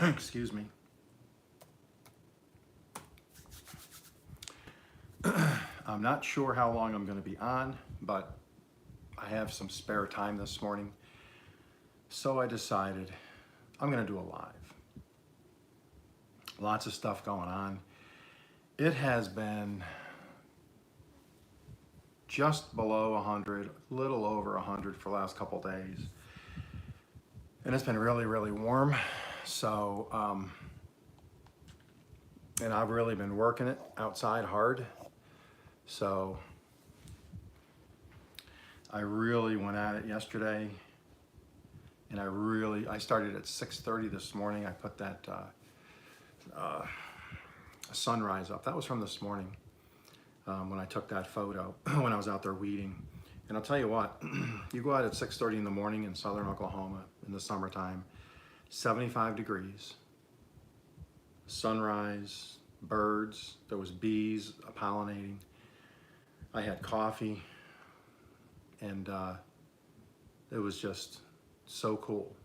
Excuse me. I'm not sure how long I'm going to be on, but I have some spare time this morning. So I decided I'm going to do a live. Lots of stuff going on. It has been just below 100, little over 100 for the last couple days. And it's been really, really warm. So, and I've really been working it outside hard. So I really went at it yesterday, and I started at 6:30 this morning. I put that sunrise up. That was from this morning when I took that photo when I was out there weeding. And I'll tell you what, you go out at 6:30 in the morning in southern Oklahoma in the summertime, 75 degrees, sunrise, birds, there was bees pollinating. I had coffee, and it was just so cool.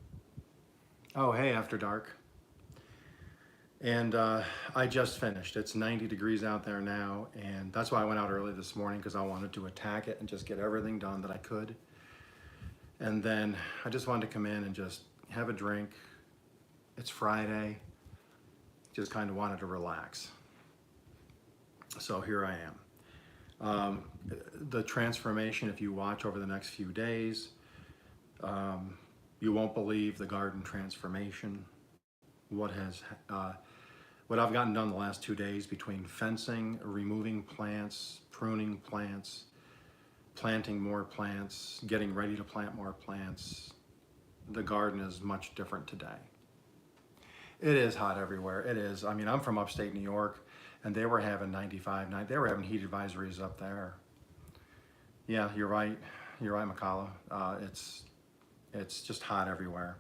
Oh, hey, after dark. And I just finished. It's 90 degrees out there now, and that's why I went out early this morning, because I wanted to attack it and just get everything done that I could. And then I just wanted to come in and just have a drink. It's Friday. Just kind of wanted to relax. So here I am. The transformation, if you watch over the next few days, you won't believe the garden transformation. What I've gotten done the last 2 days between fencing, removing plants, pruning plants, planting more plants, getting ready to plant more plants. The garden is much different today. It is hot everywhere. It is. I mean, I'm from upstate New York, and they were having 95, they were having heat advisories up there. Yeah, you're right. You're right, McCullough. It's just hot everywhere.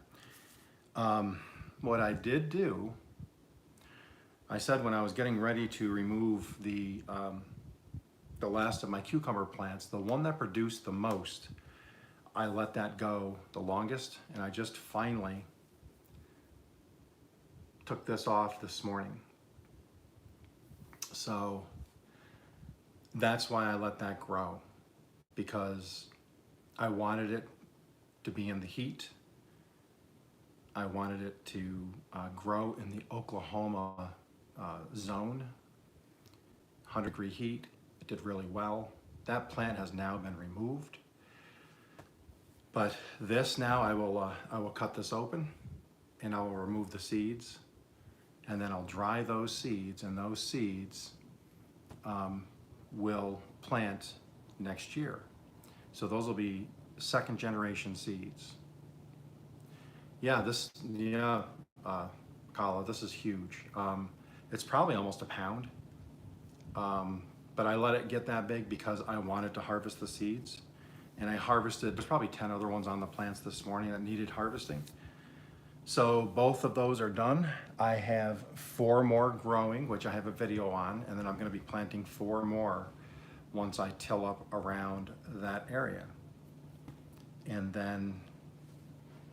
What I did do, I said when I was getting ready to remove the last of my cucumber plants, the one that produced the most, I let that go the longest, and I just finally took this off this morning. So that's why I let that grow, because I wanted it to be in the heat. I wanted it to grow in the Oklahoma zone, 100-degree heat. It did really well. That plant has now been removed. But this now, I will cut this open, and I will remove the seeds, and then I'll dry those seeds, and those seeds will plant next year. So those will be second generation seeds. Yeah, Kala, this is huge. It's probably almost a pound, but I let it get that big because I wanted to harvest the seeds, and I harvested, there's probably 10 other ones on the plants this morning that needed harvesting. So both of those are done. I have 4 more growing, which I have a video on, and then I'm going to be planting 4 more once I till up around that area. And then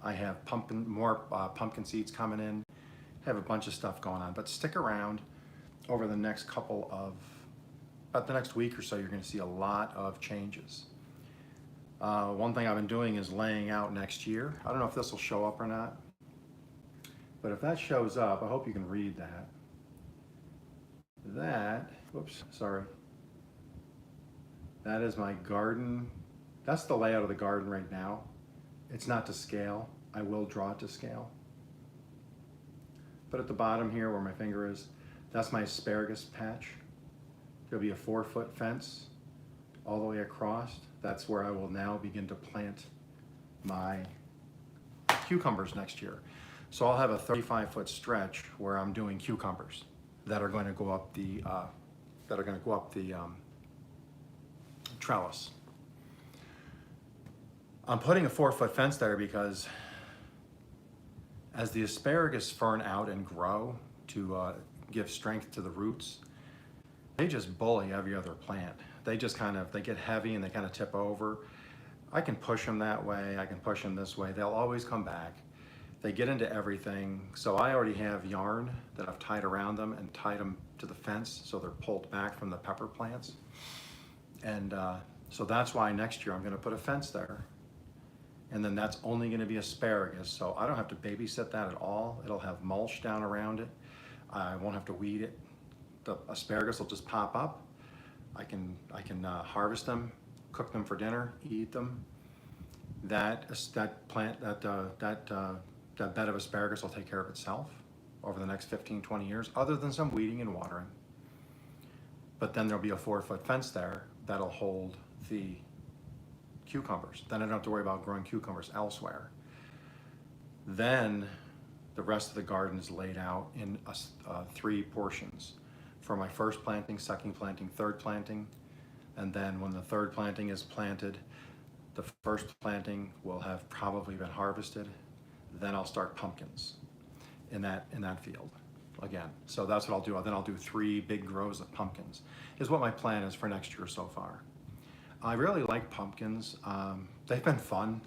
I have more pumpkin seeds coming in. I have a bunch of stuff going on, but stick around over the next about the next week or so. You're going to see a lot of changes. One thing I've been doing is laying out next year. I don't know if this will show up or not, but if that shows up, I hope you can read that. Whoops, sorry. That is my garden. That's the layout of the garden right now. It's not to scale. I will draw it to scale. But at the bottom here where my finger is, that's my asparagus patch. There'll be a 4-foot fence all the way across. That's where I will now begin to plant my cucumbers next year. So I'll have a 35-foot stretch where I'm doing cucumbers that are going to go up the trellis. I'm putting a 4-foot fence there because as the asparagus fern out and grow to give strength to the roots, they just bully every other plant. They just they get heavy and they kind of tip over. I can push them that way, I can push them this way. They'll always come back. They get into everything. So I already have yarn that I've tied around them and tied them to the fence so they're pulled back from the pepper plants. And so that's why next year I'm going to put a fence there. And then that's only going to be asparagus. So I don't have to babysit that at all. It'll have mulch down around it. I won't have to weed it. The asparagus will just pop up. I can harvest them, cook them for dinner, eat them. That bed of asparagus will take care of itself over the next 15, 20 years, other than some weeding and watering. But then there'll be a 4-foot fence there that'll hold the cucumbers. Then I don't have to worry about growing cucumbers elsewhere. Then the rest of the garden is laid out in 3 portions. For my first planting, second planting, third planting. And then when the third planting is planted, the first planting will have probably been harvested. Then I'll start pumpkins in that field again. So that's what I'll do. Then I'll do 3 big rows of pumpkins, is what my plan is for next year so far. I really like pumpkins. They've been fun.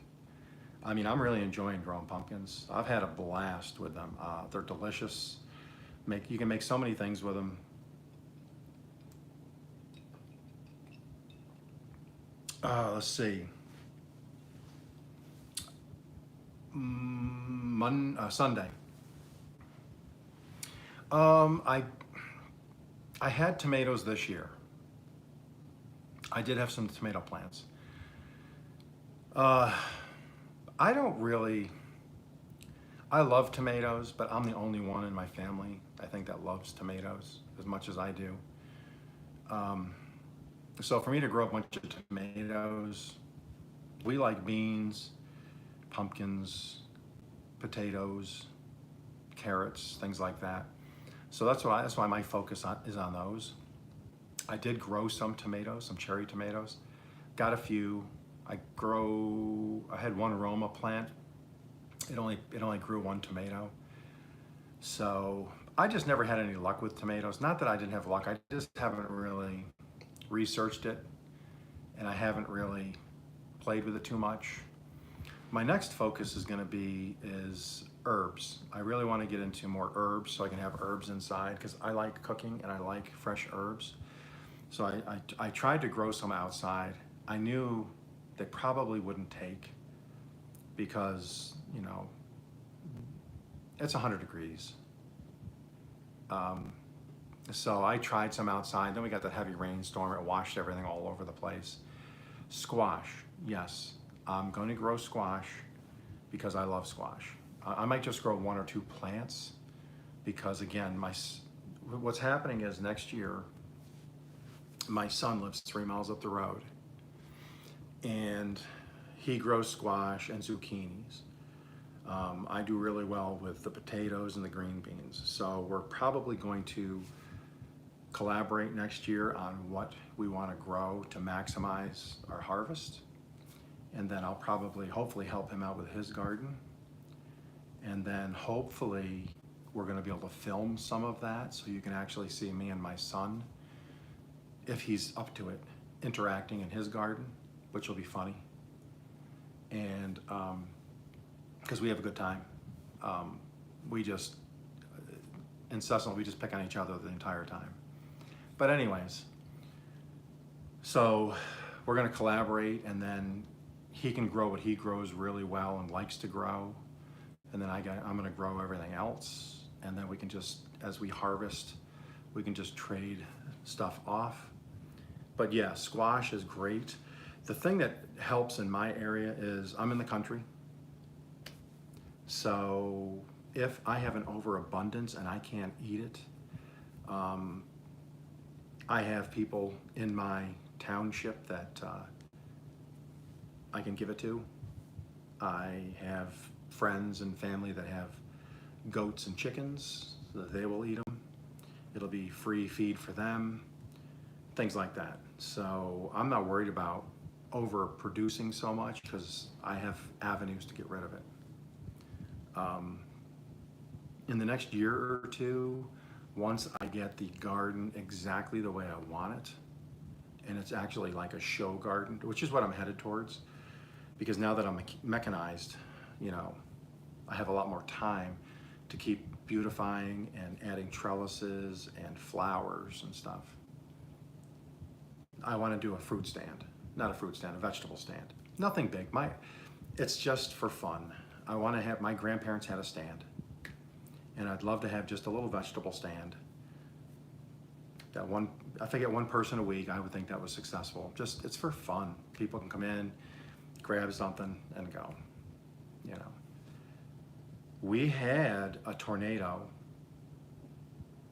I mean, I'm really enjoying growing pumpkins. I've had a blast with them. They're delicious. You can make so many things with them. Let's see. Sunday. I had tomatoes this year. I did have some tomato plants. I love tomatoes, but I'm the only one in my family, I think, that loves tomatoes as much as I do. So for me to grow a bunch of tomatoes, we like beans, pumpkins, potatoes, carrots, things like that. So that's why my focus is on those. I did grow some tomatoes, some cherry tomatoes. Got a few. I had one Roma plant. It only grew 1 tomato. So I just never had any luck with tomatoes. Not that I didn't have luck, I just haven't really researched it, and I haven't really played with it too much. My next focus is herbs. I really want to get into more herbs so I can have herbs inside, because I like cooking and I like fresh herbs. So I tried to grow some outside. I knew they probably wouldn't take because, it's 100 degrees. So I tried some outside. Then we got that heavy rainstorm. It washed everything all over the place. Squash, yes. I'm going to grow squash because I love squash. I might just grow 1 or 2 plants because, again, what's happening is next year, my son lives 3 miles up the road, and he grows squash and zucchinis. I do really well with the potatoes and the green beans. So we're probably going to collaborate next year on what we want to grow to maximize our harvest. And then I'll hopefully help him out with his garden. And then hopefully we're going to be able to film some of that so you can actually see me and my son, if he's up to it, interacting in his garden, which will be funny. And because we have a good time. We just pick on each other the entire time. But anyways, so we're going to collaborate, and then he can grow what he grows really well and likes to grow. And then I'm going to grow everything else. And then we can just, as we harvest, we can just trade stuff off. But yeah, squash is great. The thing that helps in my area is I'm in the country. So if I have an overabundance and I can't eat it, I have people in my township that I can give it to. I have friends and family that have goats and chickens, so that they will eat them. It'll be free feed for them, things like that. So I'm not worried about overproducing so much because I have avenues to get rid of it. In the next year or two, once I get the garden exactly the way I want it, and it's actually like a show garden, which is what I'm headed towards, because now that I'm mechanized, I have a lot more time to keep beautifying and adding trellises and flowers and stuff. I want to do a fruit stand, not a fruit stand, a vegetable stand. Nothing big. It's just for fun. I want to have, my grandparents had a stand, and I'd love to have just a little vegetable stand. That one, if I get one person a week, I would think that was successful. Just, it's for fun. People can come in, grab something, and go, you know. We had a tornado.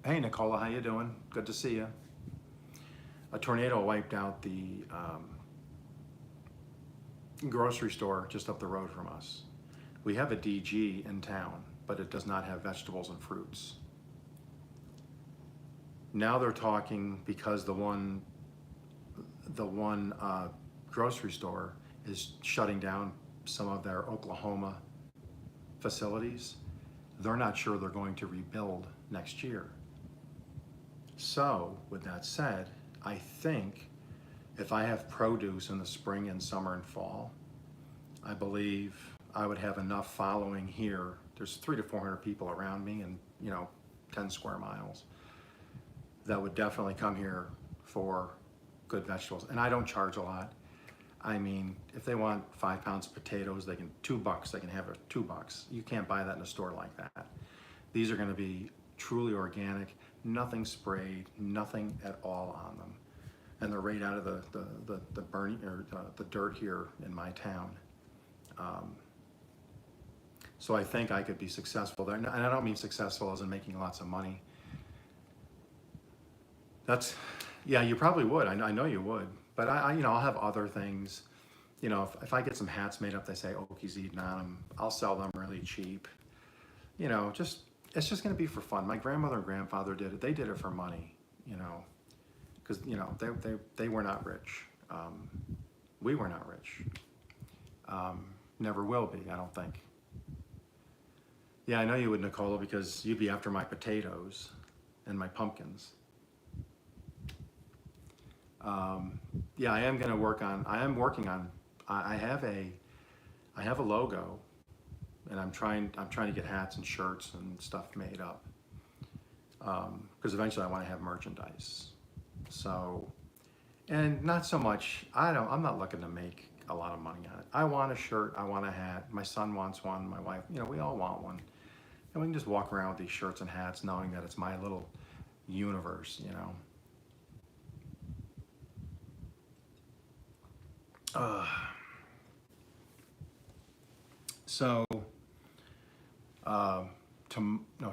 Hey, Nicola, how you doing? Good to see you. A tornado wiped out the grocery store just up the road from us. We have a DG in town, but it does not have vegetables and fruits. Now they're talking because the one grocery store is shutting down some of their Oklahoma facilities. They're not sure they're going to rebuild next year. So, with that said, I think if I have produce in the spring and summer and fall, I believe I would have enough following here. There's 300 to 400 people around me and, 10 square miles that would definitely come here for good vegetables. And I don't charge a lot. I mean, if they want 5 pounds of potatoes, they can $2, they can have it $2. You can't buy that in a store like that. These are gonna be truly organic, nothing sprayed, nothing at all on them. And they're right out of the burning, or the dirt here in my town. So I think I could be successful there. And I don't mean successful as in making lots of money. Yeah, you probably would. I know you would. But I'll have other things. If I get some hats made up, they say Okies eating on them, I'll sell them really cheap. It's just gonna be for fun. My grandmother and grandfather did it. They did it for money, because they were not rich. We were not rich. Never will be, I don't think. Yeah, I know you would, Nicola, because you'd be after my potatoes and my pumpkins. Yeah, I am working on, I have a logo, and I'm trying to get hats and shirts and stuff made up. Because eventually I want to have merchandise. So, and not so much, I'm not looking to make a lot of money on it. I want a shirt, I want a hat, my son wants one, my wife, we all want one. And we can just walk around with these shirts and hats knowing that it's my little universe, So,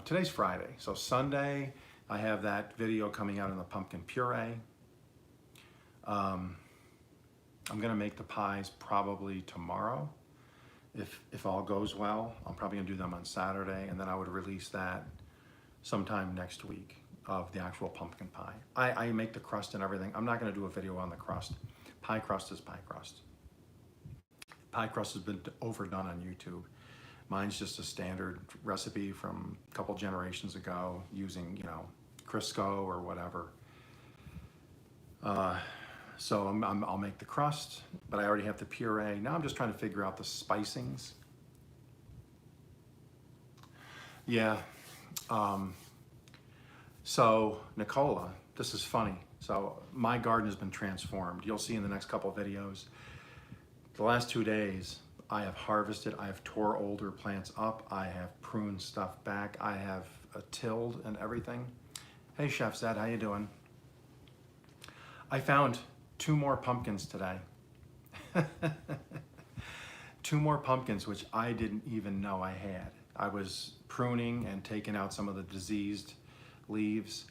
today's Friday. So Sunday, I have that video coming out on the pumpkin puree. I'm gonna make the pies probably tomorrow. If all goes well, I'm probably gonna do them on Saturday, and then I would release that sometime next week of the actual pumpkin pie. I make the crust and everything. I'm not gonna do a video on the crust. Pie crust is pie crust. Pie crust has been overdone on YouTube. Mine's just a standard recipe from a couple generations ago using, Crisco or whatever. So I'll make the crust, but I already have the puree. Now I'm just trying to figure out the spicings. Yeah. So Nicola, this is funny. So my garden has been transformed. You'll see in the next couple of videos. The last 2 days, I have harvested, I have tore older plants up, I have pruned stuff back, I have tilled and everything. Hey Chef Zed, how you doing? I found 2 more pumpkins today. 2 more pumpkins, which I didn't even know I had. I was pruning and taking out some of the diseased leaves,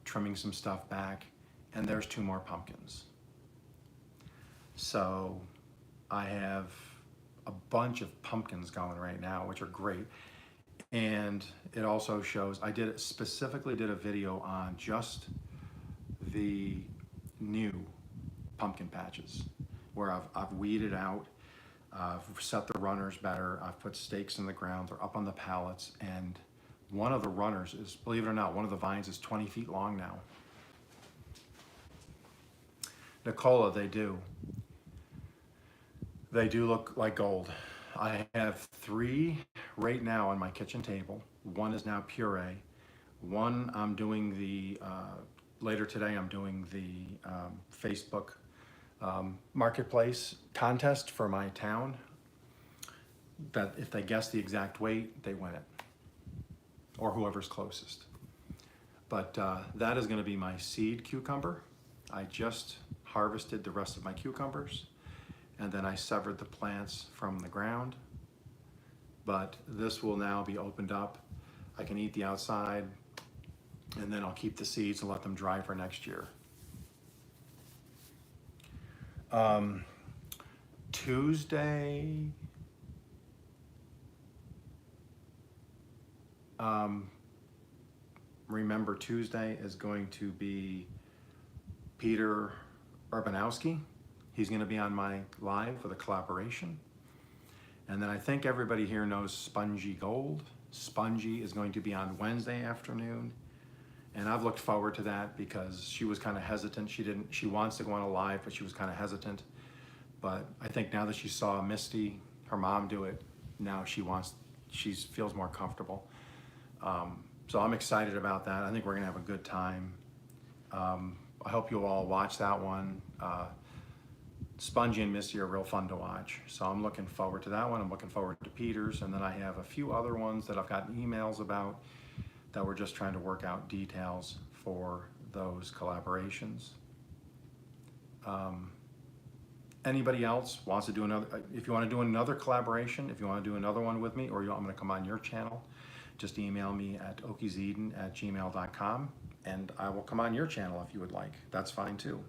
trimming some stuff back, and there's 2 more pumpkins. So I have a bunch of pumpkins going right now, which are great. And it also shows, I specifically did a video on just the new pumpkin patches where I've weeded out, I've set the runners better, I've put stakes in the ground, they're up on the pallets, and one of the runners is, believe it or not, one of the vines is 20 feet long now. Nicola, they do look like gold. I have 3 right now on my kitchen table. One is now puree. One I'm doing later today I'm doing the Facebook marketplace contest for my town, that if they guess the exact weight, they win it, or whoever's closest. But that is going to be my seed cucumber. I just harvested the rest of my cucumbers, and then I severed the plants from the ground. But this will now be opened up. I can eat the outside, and then I'll keep the seeds and let them dry for next year. Tuesday, remember Tuesday is going to be Peter Urbanowski. He's going to be on my live with a collaboration. And then I think everybody here knows Spongy Gold. Spongy is going to be on Wednesday afternoon. And I've looked forward to that because she was kind of hesitant. She wants to go on a live, but she was kind of hesitant. But I think now that she saw Misty, her mom, do it, now she feels more comfortable. So I'm excited about that. I think we're gonna have a good time. I hope you'll all watch that one. Spongy and Misty are real fun to watch. So I'm looking forward to that one. I'm looking forward to Peter's. And then I have a few other ones that I've gotten emails about that we're just trying to work out details for those collaborations. Anybody else wants to do another, if you want to do another collaboration, if you want to do another one with me, or I'm going to come on your channel, just email me at okieseden@gmail.com and I will come on your channel if you would like. That's fine too.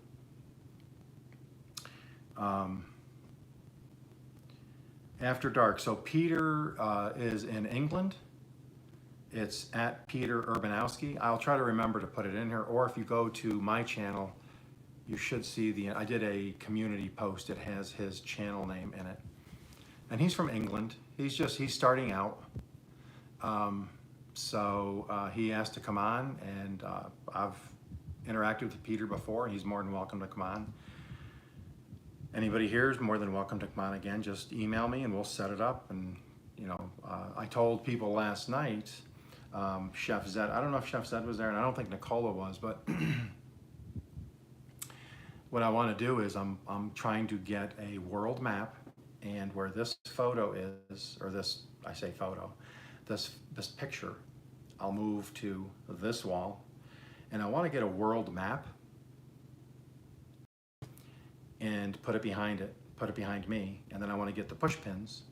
After Dark. So Peter is in England. It's at Peter Urbanowski. I'll try to remember to put it in here, or if you go to my channel, you should see I did a community post. It has his channel name in it. And he's from England. He's starting out. So he asked to come on, and I've interacted with Peter before. He's more than welcome to come on. Anybody here is more than welcome to come on again. Just email me and we'll set it up. And I told people last night, Chef Zed, I don't know if Chef Zed was there, and I don't think Nicola was, but what I want to do is I'm trying to get a world map, and where this photo is, or this, I say photo, this picture, I'll move to this wall, and I want to get a world map and put it behind me, and then I want to get the push pins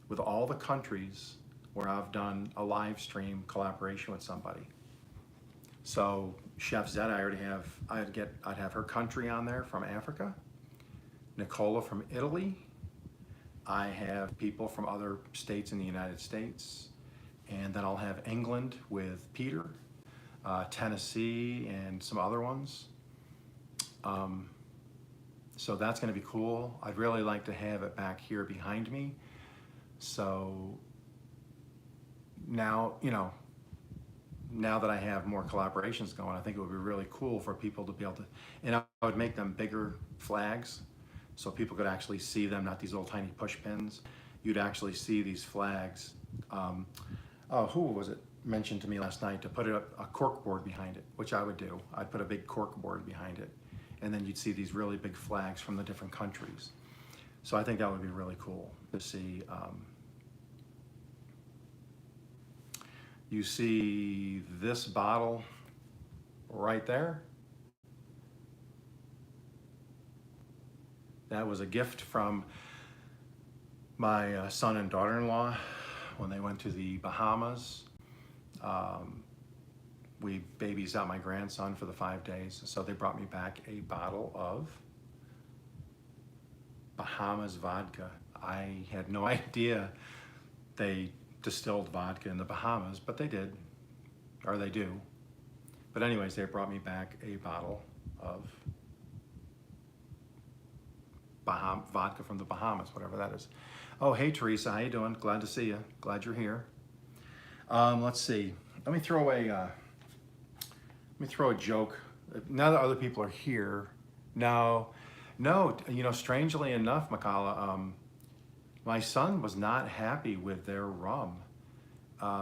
with all the countries where I've done a live stream collaboration with somebody. So Chef Zed, I already have, I'd have her country on there from Africa, Nicola from Italy, I have people from other states in the United States, and then I'll have England with Peter, Tennessee, and some other ones. So that's going to be cool. I'd really like to have it back here behind me. So now, now that I have more collaborations going, I think it would be really cool for people to be able to, and I would make them bigger flags so people could actually see them, not these little tiny push pins. You'd actually see these flags. Who was it mentioned to me last night to put a cork board behind it, which I would do. I'd put a big cork board behind it, and then you'd see these really big flags from the different countries. So I think that would be really cool to see. You see this bottle right there? That was a gift from my son and daughter-in-law when they went to the Bahamas. We babysat my grandson for the 5 days, so they brought me back a bottle of Bahamas vodka. I had no idea they distilled vodka in the Bahamas, but they did, or they do. But anyways, they brought me back a bottle of vodka from the Bahamas, whatever that is. Oh, hey Teresa, how you doing? Glad to see you. Glad you're here. Let's see. Let me throw a joke. Now that other people are here, no. Strangely enough, Makala, My son was not happy with their rum.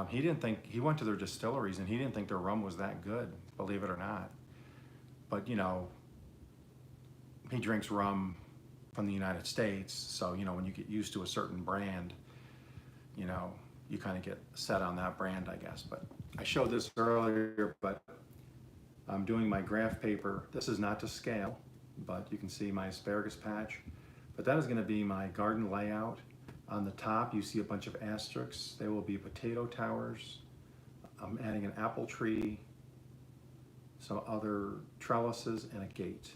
He didn't think, he went to their distilleries and he didn't think their rum was that good, believe it or not. But you know, he drinks rum from the United States, so you know, when you get used to a certain brand, you know, you kind of get set on that brand, I guess. But I showed this earlier, but I'm doing my graph paper. This is not to scale, but you can see my asparagus patch. But that is going to be my garden layout. On the top, you see a bunch of asterisks. They will be potato towers. I'm adding an apple tree, some other trellises, and a gate.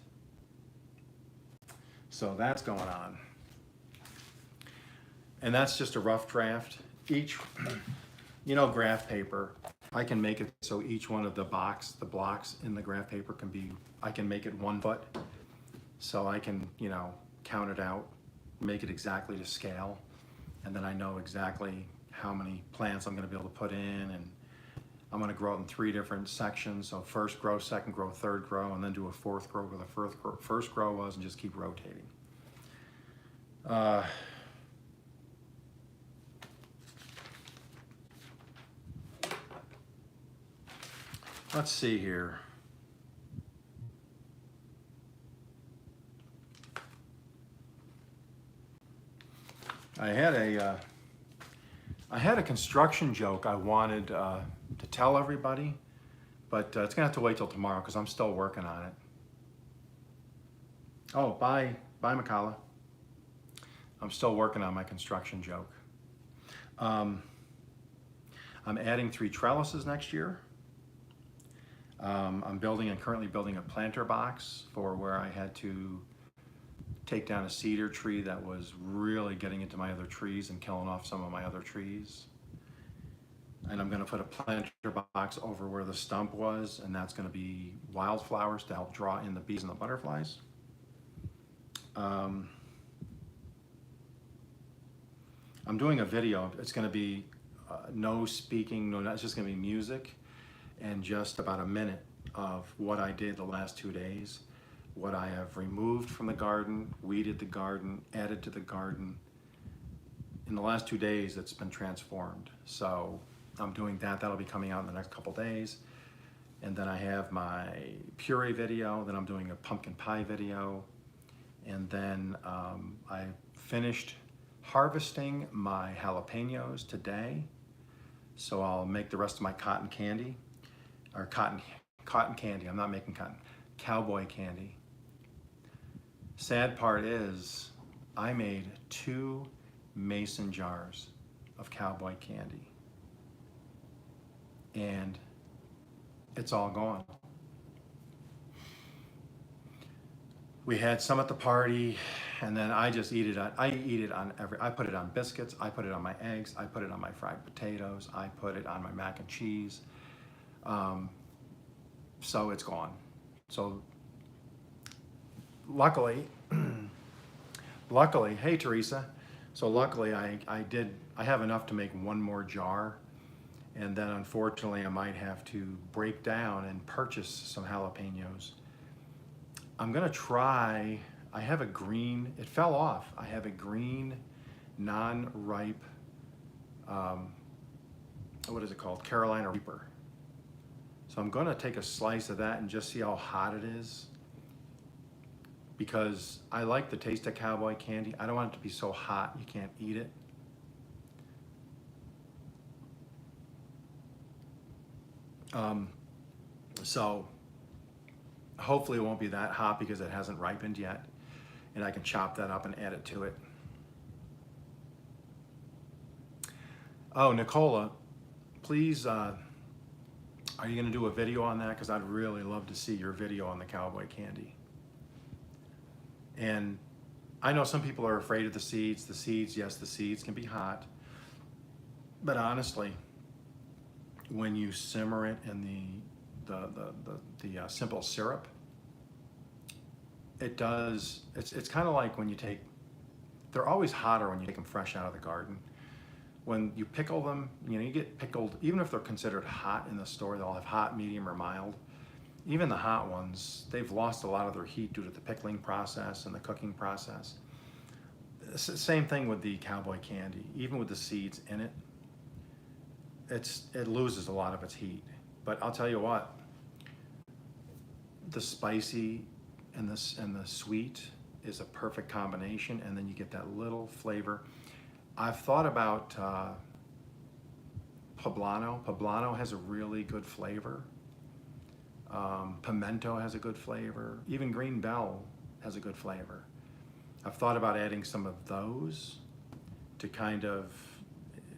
So that's going on. And that's just a rough draft. Each, you know, graph paper, I can make it so each one of the blocks in the graph paper can be, I can make it 1 foot. So I can, you know, count it out, make it exactly to scale. And then I know exactly how many plants I'm gonna be able to put in, and I'm gonna grow it in 3 different sections. So first grow, second grow, third grow, and then do a 4th grow where the first grow was, and just keep rotating. Let's see here. I had a construction joke I wanted to tell everybody, but it's gonna have to wait till tomorrow because I'm still working on it. Oh, bye, Makala. I'm still working on my construction joke. I'm adding 3 trellises next year. I'm currently building a planter box for where I had to take down a cedar tree that was really getting into my other trees and killing off some of my other trees. And I'm gonna put a planter box over where the stump was, and that's gonna be wildflowers to help draw in the bees and the butterflies. I'm doing a video. It's gonna be no speaking, it's just gonna be music and just about a minute of what I did the last 2 days, what I have removed from the garden, weeded the garden, added to the garden. In the last 2 days, it's been transformed. So I'm doing that. That'll be coming out in the next couple days. And then I have my puree video, then I'm doing a pumpkin pie video. And then I finished harvesting my jalapenos today. So I'll make the rest of my cotton candy, or cotton candy. I'm not making cotton, cowboy candy. Sad part is I made 2 mason jars of cowboy candy, and it's all gone. We had some at the party, and then I just eat it on, I put it on biscuits, I put it on my eggs, I put it on my fried potatoes, I put it on my mac and cheese. So it's gone. So luckily, hey Teresa, so luckily I have enough to make 1 more jar, and then unfortunately I might have to break down and purchase some jalapenos. I'm gonna try, I have a green, it fell off, I have a green, non-ripe, what is it called, Carolina Reaper. So I'm gonna take a slice of that and just see how hot it is, because I like the taste of cowboy candy. I don't want it to be so hot you can't eat it. So hopefully it won't be that hot because it hasn't ripened yet, and I can chop that up and add it to it. Oh, Nicola, please, are you gonna do a video on that? Because I'd really love to see your video on the cowboy candy. And I know some people are afraid of the seeds. The seeds, yes, the seeds can be hot. But honestly, when you simmer it in the simple syrup, it does, it's kind of like when you take, they're always hotter when you take them fresh out of the garden. When you pickle them, you know, you get pickled, even if they're considered hot in the store, they'll have hot, medium, or mild. Even the hot ones, they've lost a lot of their heat due to the pickling process and the cooking process. Same thing with the cowboy candy. Even with the seeds in it, it loses a lot of its heat. But I'll tell you what, the spicy and the sweet is a perfect combination, and then you get that little flavor. I've thought about poblano. Poblano has a really good flavor. Pimento has a good flavor. Even green bell has a good flavor. I've thought about adding some of those to kind of,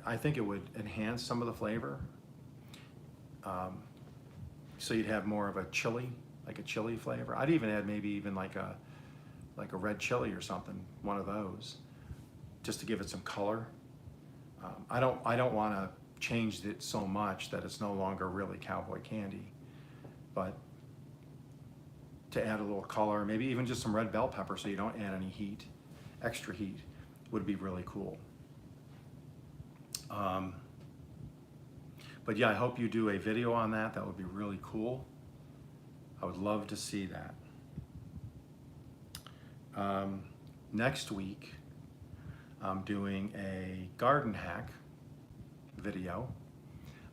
I think it would enhance some of the flavor. So you'd have more of a chili, like a chili flavor. I'd even add maybe even like a red chili or something, one of those, just to give it some color. I don't want to change it so much that it's no longer really cowboy candy, but to add a little color, maybe even just some red bell pepper so you don't add any heat, extra heat, would be really cool. But yeah, I hope you do a video on that. That would be really cool. I would love to see that. Next week, I'm doing a garden hack video.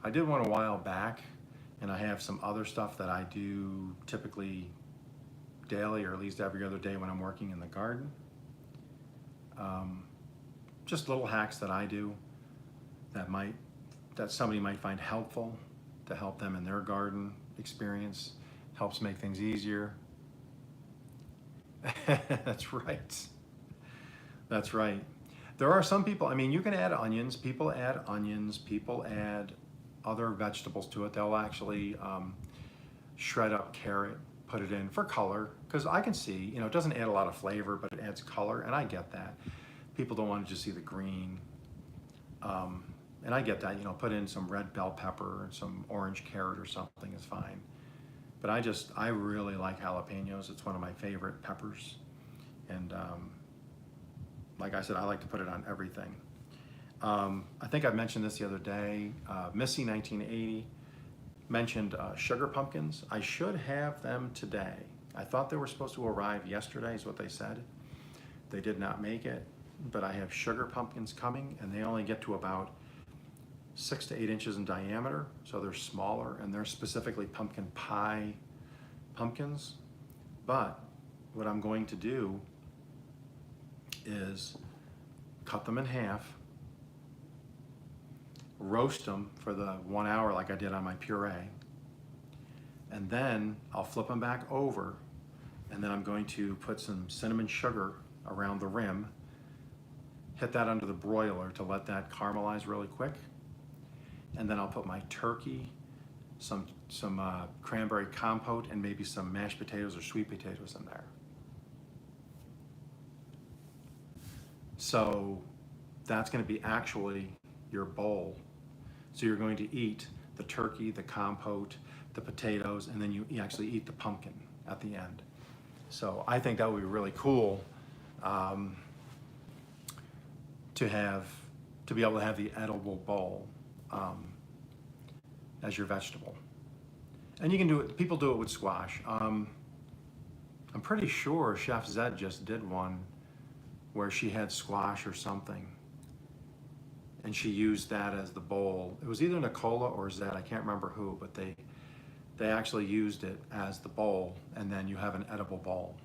I did one a while back, and I have some other stuff that I do typically daily, or at least every other day when I'm working in the garden. Just little hacks that I do that somebody might find helpful, to help them in their garden experience. Helps make things easier. That's right. That's right. There are some people, I mean, you can add onions. People add onions. People add other vegetables to it. They'll actually shred up carrot, put it in for color. Because I can see, it doesn't add a lot of flavor, but it adds color, and I get that. People don't want to just see the green. And I get that, put in some red bell pepper and some orange carrot or something is fine. But I really like jalapenos. It's one of my favorite peppers. And like I said, I like to put it on everything. I think I mentioned this the other day. Missy 1980 mentioned sugar pumpkins. I should have them today. I thought they were supposed to arrive yesterday is what they said. They did not make it, but I have sugar pumpkins coming, and they only get to about 6 to 8 inches in diameter, so they're smaller, and they're specifically pumpkin pie pumpkins. But what I'm going to do is cut them in half, roast them for the 1 hour like I did on my puree, and then I'll flip them back over, and then I'm going to put some cinnamon sugar around the rim, hit that under the broiler to let that caramelize really quick. And then I'll put my turkey, some cranberry compote, and maybe some mashed potatoes or sweet potatoes in there. So that's going to be actually your bowl. So you're going to eat the turkey, the compote, the potatoes, and then you actually eat the pumpkin at the end. So I think that would be really cool to be able to have the edible bowl as your vegetable. And you can do it, people do it with squash. I'm pretty sure Chef Zed just did one where she had squash or something, and she used that as the bowl. It was either Nicola or Zed, I can't remember who, but they actually used it as the bowl, and then you have an edible bowl.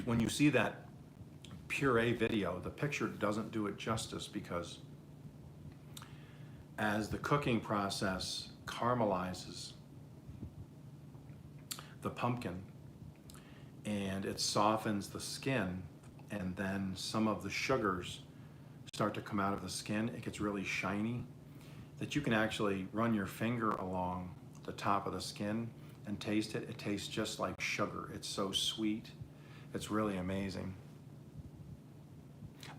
When you see that puree video, the picture doesn't do it justice, because as the cooking process caramelizes the pumpkin and it softens the skin, and then some of the sugars start to come out of the skin, it gets really shiny, that you can actually run your finger along the top of the skin and taste it. It tastes just like sugar. It's so sweet. It's really amazing.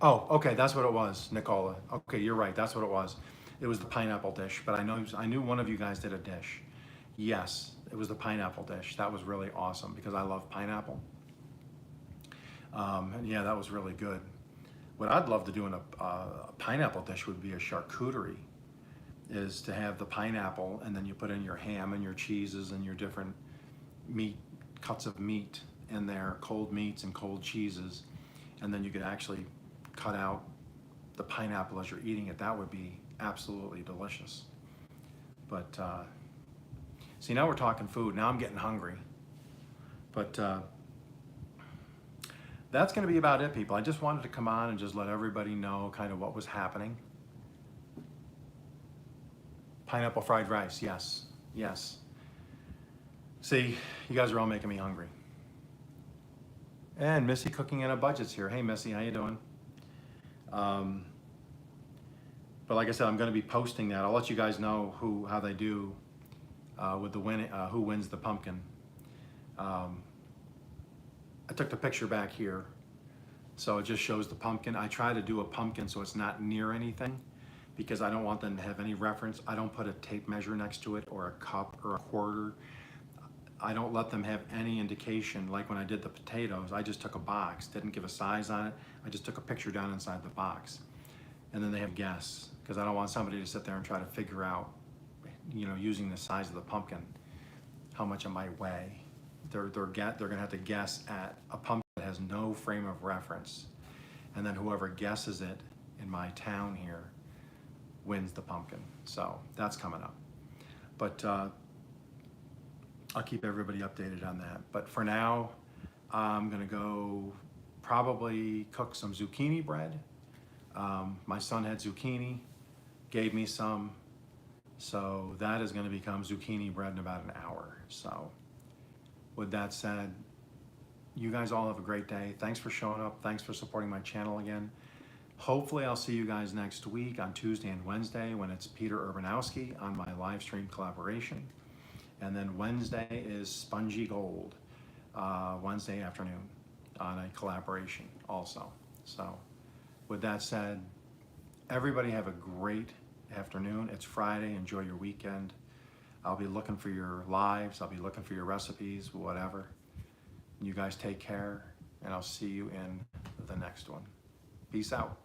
Oh, okay, that's what it was, Nicola. Okay, you're right, that's what it was. It was the pineapple dish, but I knew one of you guys did a dish. Yes, it was the pineapple dish. That was really awesome because I love pineapple. And yeah, that was really good. What I'd love to do in a pineapple dish would be a charcuterie, is to have the pineapple and then you put in your ham and your cheeses and your different cuts of meat, in there, cold meats and cold cheeses, and then you could actually cut out the pineapple as you're eating it. That would be absolutely delicious. But see, now we're talking food. Now I'm getting hungry. But that's going to be about it, people. I just wanted to come on and just let everybody know kind of what was happening. Pineapple fried rice, yes, yes. See, you guys are all making me hungry. And Missy cooking in a budget's here. Hey, Missy, how you doing? But like I said, I'm going to be posting that. I'll let you guys know how they do with the who wins the pumpkin. I took the picture back here, so it just shows the pumpkin. I try to do a pumpkin so it's not near anything, because I don't want them to have any reference. I don't put a tape measure next to it or a cup or a quarter. I don't let them have any indication. Like when I did the potatoes, I just took a box, didn't give a size on it. I just took a picture down inside the box. And then they have guess, because I don't want somebody to sit there and try to figure out, using the size of the pumpkin, how much it might weigh. They're gonna have to guess at a pumpkin that has no frame of reference. And then whoever guesses it in my town here wins the pumpkin. So that's coming up. But I'll keep everybody updated on that. But for now, I'm gonna go probably cook some zucchini bread. My son had zucchini, gave me some. So that is gonna become zucchini bread in about an hour. So with that said, you guys all have a great day. Thanks for showing up. Thanks for supporting my channel again. Hopefully I'll see you guys next week on Tuesday and Wednesday when it's Peter Urbanowski on my live stream collaboration. And then Wednesday is Spongy Gold, Wednesday afternoon on a collaboration also. So with that said, everybody have a great afternoon. It's Friday, enjoy your weekend. I'll be looking for your lives, I'll be looking for your recipes, whatever. You guys take care, and I'll see you in the next one. Peace out.